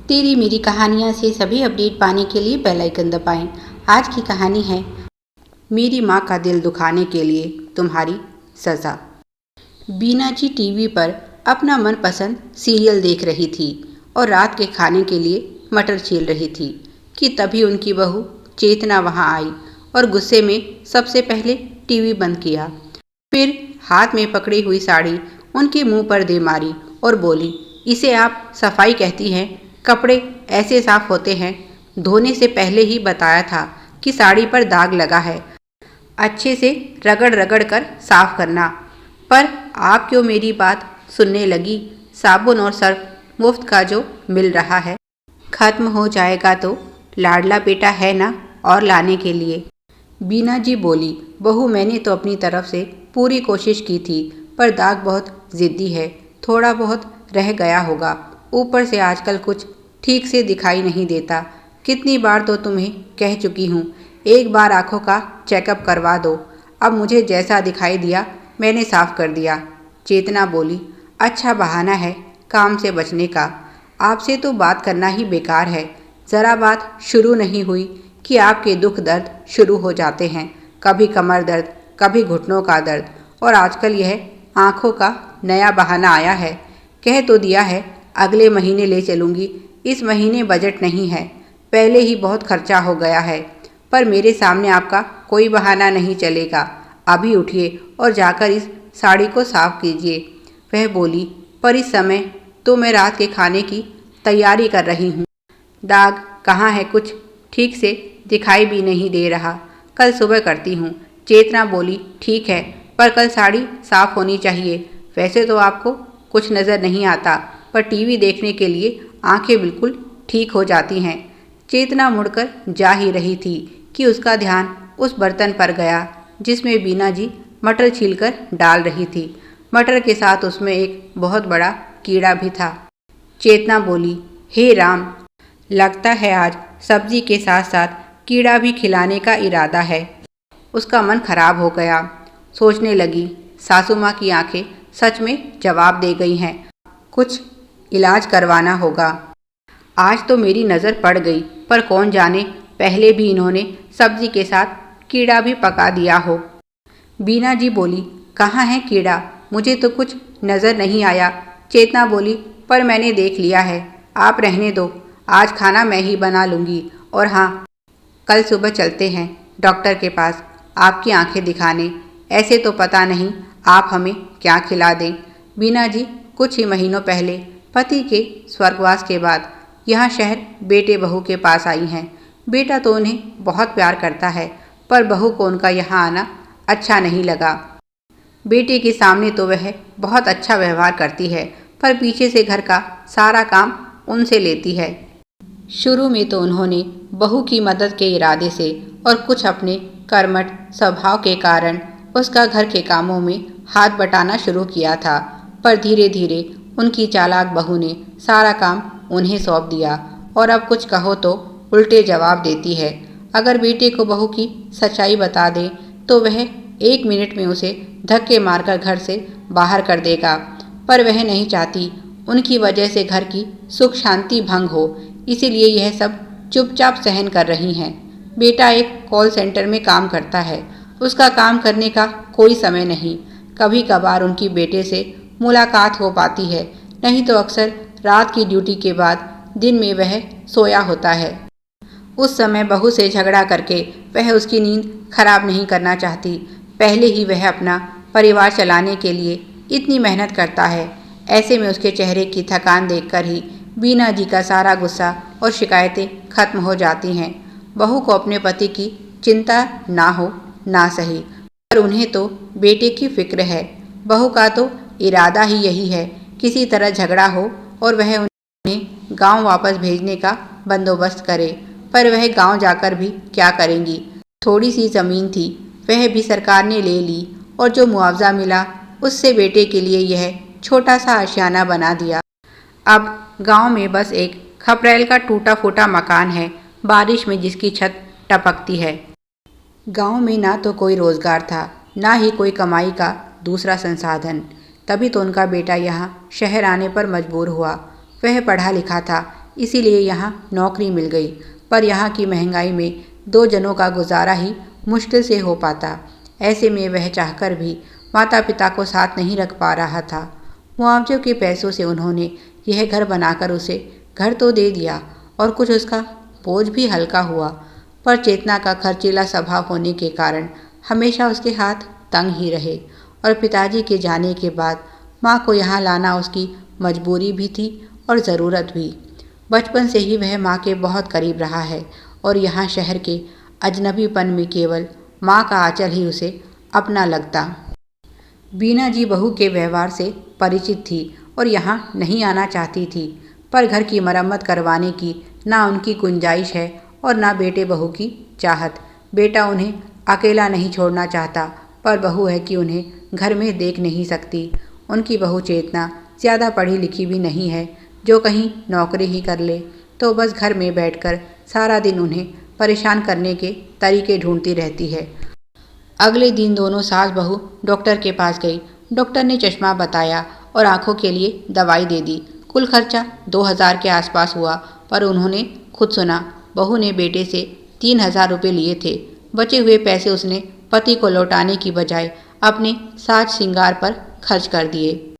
तेरी मेरी कहानियाँ से सभी अपडेट पाने के लिए बेल आइकन दबाएं। आज की कहानी है मेरी माँ का दिल दुखाने के लिए तुम्हारी सज़ा। बीना जी टीवी पर अपना मनपसंद सीरियल देख रही थी और रात के खाने के लिए मटर छील रही थी कि तभी उनकी बहू चेतना वहाँ आई और गुस्से में सबसे पहले टीवी बंद किया। फिर हाथ में पकड़ी हुई साड़ी उनके मुंह पर दे मारी और बोली, इसे आप सफाई कहती हैं? कपड़े ऐसे साफ होते हैं? धोने से पहले ही बताया था कि साड़ी पर दाग लगा है, अच्छे से रगड़ रगड़ कर साफ करना। पर आप क्यों मेरी बात सुनने लगी? साबुन और सर्फ मुफ्त का जो मिल रहा है खत्म हो जाएगा तो लाडला बेटा है ना और लाने के लिए। बीना जी बोली, बहू मैंने तो अपनी तरफ से पूरी कोशिश की थी, पर दाग बहुत ज़िद्दी है, थोड़ा बहुत रह गया होगा। ऊपर से आजकल कुछ ठीक से दिखाई नहीं देता। कितनी बार तो तुम्हें कह चुकी हूँ, एक बार आँखों का चेकअप करवा दो। अब मुझे जैसा दिखाई दिया मैंने साफ कर दिया। चेतना बोली, अच्छा बहाना है काम से बचने का। आपसे तो बात करना ही बेकार है। ज़रा बात शुरू नहीं हुई कि आपके दुख दर्द शुरू हो जाते हैं। कभी कमर दर्द, कभी घुटनों का दर्द, और आजकल यह आँखों का नया बहाना आया है। कह तो दिया है अगले महीने ले चलूँगी, इस महीने बजट नहीं है, पहले ही बहुत खर्चा हो गया है। पर मेरे सामने आपका कोई बहाना नहीं चलेगा। अभी उठिए और जाकर इस साड़ी को साफ कीजिए। वह बोली, पर इस समय तो मैं रात के खाने की तैयारी कर रही हूँ। दाग कहाँ है, कुछ ठीक से दिखाई भी नहीं दे रहा। कल सुबह करती हूँ। चेतना बोली, ठीक है, पर कल साड़ी साफ होनी चाहिए। वैसे तो आपको कुछ नज़र नहीं आता, पर टीवी देखने के लिए आंखें बिल्कुल ठीक हो जाती हैं। चेतना मुड़कर जा ही रही थी कि उसका ध्यान उस बर्तन पर गया जिसमें बीना जी मटर छीलकर डाल रही थी। मटर के साथ उसमें एक बहुत बड़ा कीड़ा भी था। चेतना बोली, हे राम, लगता है आज सब्जी के साथ साथ कीड़ा भी खिलाने का इरादा है। उसका मन खराब हो गया। सोचने लगी, सासू माँ की आंखें सच में जवाब दे गई हैं। कुछ इलाज करवाना होगा। आज तो मेरी नज़र पड़ गई, पर कौन जाने पहले भी इन्होंने सब्जी के साथ कीड़ा भी पका दिया हो। बीना जी बोली, कहाँ है कीड़ा? मुझे तो कुछ नज़र नहीं आया। चेतना बोली, पर मैंने देख लिया है, आप रहने दो, आज खाना मैं ही बना लूँगी। और हाँ, कल सुबह चलते हैं डॉक्टर के पास आपकी आंखें दिखाने। ऐसे तो पता नहीं आप हमें क्या खिला दें। बीना जी कुछ ही महीनों पहले पति के स्वर्गवास के बाद यहाँ शहर बेटे बहू के पास आई हैं। बेटा तो उन्हें बहुत प्यार करता है, पर बहू को उनका यहाँ आना अच्छा नहीं लगा। बेटे के सामने तो वह बहुत अच्छा व्यवहार करती है, पर पीछे से घर का सारा काम उनसे लेती है। शुरू में तो उन्होंने बहू की मदद के इरादे से और कुछ अपने कर्मठ स्वभाव के कारण उसका घर के कामों में हाथ बटाना शुरू किया था, पर धीरे धीरे उनकी चालाक बहू ने सारा काम उन्हें सौंप दिया और अब कुछ कहो तो उल्टे जवाब देती है। अगर बेटे को बहू की सच्चाई बता दे तो वह 1 मिनट में उसे धक्के मारकर घर से बाहर कर देगा, पर वह नहीं चाहती उनकी वजह से घर की सुख शांति भंग हो, इसीलिए यह सब चुपचाप सहन कर रही हैं। बेटा एक कॉल सेंटर में काम करता है, उसका काम करने का कोई समय नहीं। कभी कभार उनकी बेटे से मुलाकात हो पाती है, नहीं तो अक्सर रात की ड्यूटी के बाद दिन में वह सोया होता है। उस समय बहू से झगड़ा करके वह उसकी नींद खराब नहीं करना चाहती। पहले ही वह अपना परिवार चलाने के लिए इतनी मेहनत करता है। ऐसे में उसके चेहरे की थकान देखकर ही बीना जी का सारा गुस्सा और शिकायतें खत्म हो जाती हैं। बहू को अपने पति की चिंता ना हो ना सही, पर उन्हें तो बेटे की फिक्र है। बहू का तो इरादा ही यही है, किसी तरह झगड़ा हो और वह उन्हें गांव वापस भेजने का बंदोबस्त करे। पर वह गांव जाकर भी क्या करेंगी? थोड़ी सी ज़मीन थी, वह भी सरकार ने ले ली और जो मुआवजा मिला उससे बेटे के लिए यह छोटा सा आशियाना बना दिया। अब गांव में बस एक खपरेल का टूटा फूटा मकान है, बारिश में जिसकी छत टपकती है। गांव में ना तो कोई रोज़गार था, ना ही कोई कमाई का दूसरा संसाधन। तभी तो उनका बेटा यहाँ शहर आने पर मजबूर हुआ। वह पढ़ा लिखा था, इसीलिए यहाँ नौकरी मिल गई। पर यहाँ की महंगाई में 2 जनों का गुजारा ही मुश्किल से हो पाता। ऐसे में वह चाहकर भी माता पिता को साथ नहीं रख पा रहा था। मुआवजे के पैसों से उन्होंने यह घर बनाकर उसे घर तो दे दिया और कुछ उसका बोझ भी हल्का हुआ। पर चेतना का खर्चीला स्वभाव होने के कारण हमेशा उसके हाथ तंग ही रहे और पिताजी के जाने के बाद माँ को यहाँ लाना उसकी मजबूरी भी थी और ज़रूरत भी। बचपन से ही वह माँ के बहुत करीब रहा है और यहाँ शहर के अजनबीपन में केवल माँ का आंचल ही उसे अपना लगता। बीना जी बहू के व्यवहार से परिचित थी और यहाँ नहीं आना चाहती थी, पर घर की मरम्मत करवाने की ना उनकी गुंजाइश है और ना बेटे बहू की चाहत। बेटा उन्हें अकेला नहीं छोड़ना चाहता, पर बहू है कि उन्हें घर में देख नहीं सकती। उनकी बहू चेतना ज़्यादा पढ़ी लिखी भी नहीं है, जो कहीं नौकरी ही कर ले तो बस घर में बैठकर सारा दिन उन्हें परेशान करने के तरीके ढूंढती रहती है। अगले दिन दोनों सास बहू डॉक्टर के पास गई। डॉक्टर ने चश्मा बताया और आंखों के लिए दवाई दे दी। कुल खर्चा 2000 के आसपास हुआ, पर उन्होंने खुद सुना बहू ने बेटे से 3000 रुपये लिए थे। बचे हुए पैसे उसने पति को लौटाने की बजाय अपने साज श्रृंगार पर खर्च कर दिए।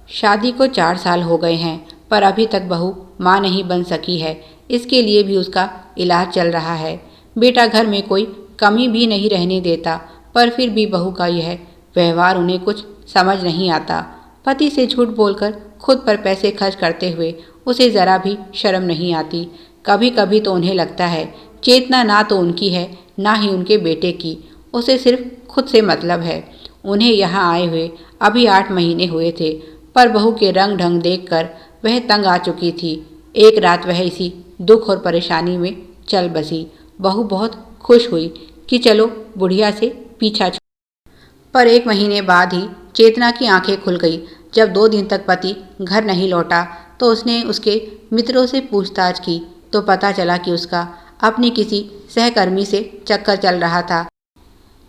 शादी को 4 साल हो गए हैं, पर अभी तक बहू माँ नहीं बन सकी है। इसके लिए भी उसका इलाज चल रहा है। बेटा घर में कोई कमी भी नहीं रहने देता, पर फिर भी बहू का यह व्यवहार उन्हें कुछ समझ नहीं आता। पति से झूठ बोलकर खुद पर पैसे खर्च करते हुए उसे ज़रा भी शर्म नहीं आती। कभी कभी तो उन्हें लगता है चेतना ना तो उनकी है ना ही उनके बेटे की, उसे सिर्फ खुद से मतलब है। उन्हें यहाँ आए हुए अभी 8 महीने हुए थे, पर बहू के रंग ढंग देखकर वह तंग आ चुकी थी। एक रात वह इसी दुख और परेशानी में चल बसी। बहू बहुत खुश हुई कि चलो बुढ़िया से पीछा छोड़। पर 1 महीने बाद ही चेतना की आंखें खुल गई। जब 2 दिन तक पति घर नहीं लौटा तो उसने उसके मित्रों से पूछताछ की तो पता चला कि उसका अपनी किसी सहकर्मी से चक्कर चल रहा था।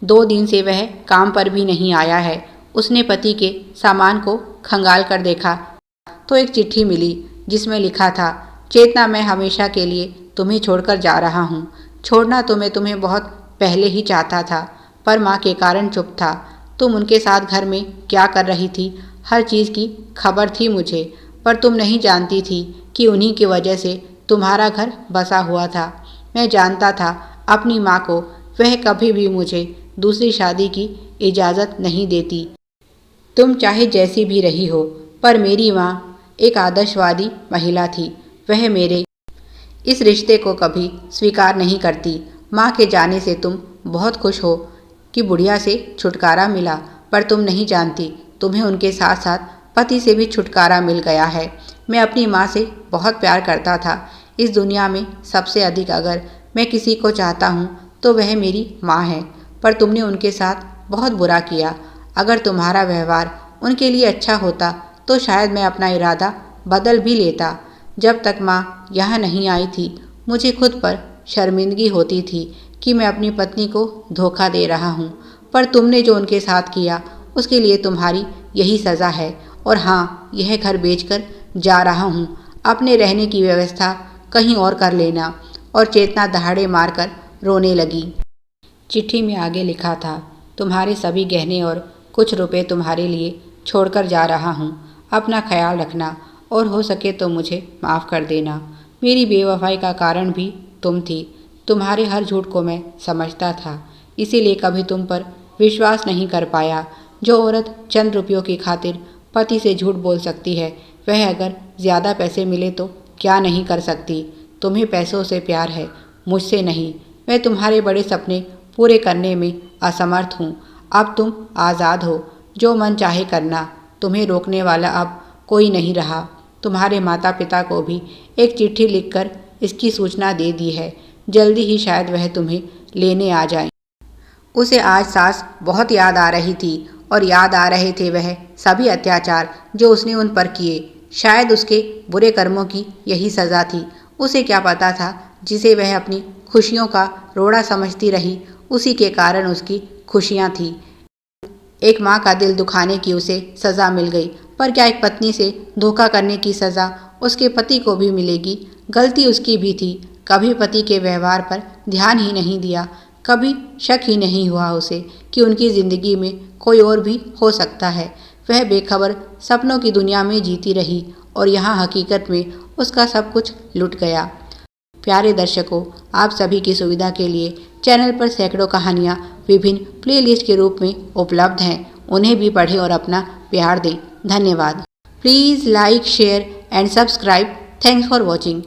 2 दिन से वह काम पर भी नहीं आया है। उसने पति के सामान को खंगाल कर देखा तो एक चिट्ठी मिली जिसमें लिखा था, चेतना मैं हमेशा के लिए तुम्हें छोड़कर जा रहा हूँ। छोड़ना तो मैं तुम्हें बहुत पहले ही चाहता था, पर माँ के कारण चुप था। तुम उनके साथ घर में क्या कर रही थी, हर चीज़ की खबर थी मुझे, पर तुम नहीं जानती थी कि उन्हीं की वजह से तुम्हारा घर बसा हुआ था। मैं जानता था अपनी माँ को, वह कभी भी मुझे दूसरी शादी की इजाज़त नहीं देती। तुम चाहे जैसी भी रही हो, पर मेरी माँ एक आदर्शवादी महिला थी। वह मेरे इस रिश्ते को कभी स्वीकार नहीं करती। माँ के जाने से तुम बहुत खुश हो कि बुढ़िया से छुटकारा मिला, पर तुम नहीं जानती तुम्हें उनके साथ साथ पति से भी छुटकारा मिल गया है। मैं अपनी माँ से बहुत प्यार करता था। इस दुनिया में सबसे अधिक अगर मैं किसी को चाहता हूँ तो वह मेरी माँ है, पर तुमने उनके साथ बहुत बुरा किया। अगर तुम्हारा व्यवहार उनके लिए अच्छा होता तो शायद मैं अपना इरादा बदल भी लेता। जब तक माँ यहाँ नहीं आई थी मुझे खुद पर शर्मिंदगी होती थी कि मैं अपनी पत्नी को धोखा दे रहा हूँ, पर तुमने जो उनके साथ किया उसके लिए तुम्हारी यही सज़ा है। और हाँ, यह घर बेचकर जा रहा हूँ, अपने रहने की व्यवस्था कहीं और कर लेना। और चेतना दहाड़े मारकर रोने लगी। चिट्ठी में आगे लिखा था, तुम्हारे सभी गहने और कुछ रुपए तुम्हारे लिए छोड़कर जा रहा हूँ। अपना ख्याल रखना और हो सके तो मुझे माफ़ कर देना। मेरी बेवफाई का कारण भी तुम थी। तुम्हारे हर झूठ को मैं समझता था, इसीलिए कभी तुम पर विश्वास नहीं कर पाया। जो औरत चंद रुपयों की खातिर पति से झूठ बोल सकती है, वह अगर ज़्यादा पैसे मिले तो क्या नहीं कर सकती। तुम्हें पैसों से प्यार है, मुझसे नहीं। मैं तुम्हारे बड़े सपने पूरे करने में असमर्थ हूँ। अब तुम आज़ाद हो, जो मन चाहे करना। तुम्हें रोकने वाला अब कोई नहीं रहा। तुम्हारे माता पिता को भी एक चिट्ठी लिखकर इसकी सूचना दे दी है। जल्दी ही शायद वह तुम्हें लेने आ जाए। उसे आज सास बहुत याद आ रही थी और याद आ रहे थे वह सभी अत्याचार जो उसने उन पर किए। शायद उसके बुरे कर्मों की यही सज़ा थी। उसे क्या पता था, जिसे वह अपनी खुशियों का रोड़ा समझती रही, उसी के कारण उसकी खुशियाँ थी। एक माँ का दिल दुखाने की उसे सज़ा मिल गई, पर क्या एक पत्नी से धोखा करने की सज़ा उसके पति को भी मिलेगी। गलती उसकी भी थी, कभी पति के व्यवहार पर ध्यान ही नहीं दिया, कभी शक ही नहीं हुआ उसे कि उनकी ज़िंदगी में कोई और भी हो सकता है। वह बेखबर सपनों की दुनिया में जीती रही और यहाँ हकीकत में उसका सब कुछ लुट गया। प्यारे दर्शकों, आप सभी की सुविधा के लिए चैनल पर सैकड़ों कहानियाँ विभिन्न प्लेलिस्ट के रूप में उपलब्ध हैं। उन्हें भी पढ़ें और अपना प्यार दें। धन्यवाद। Please like, share and subscribe. Thanks for watching.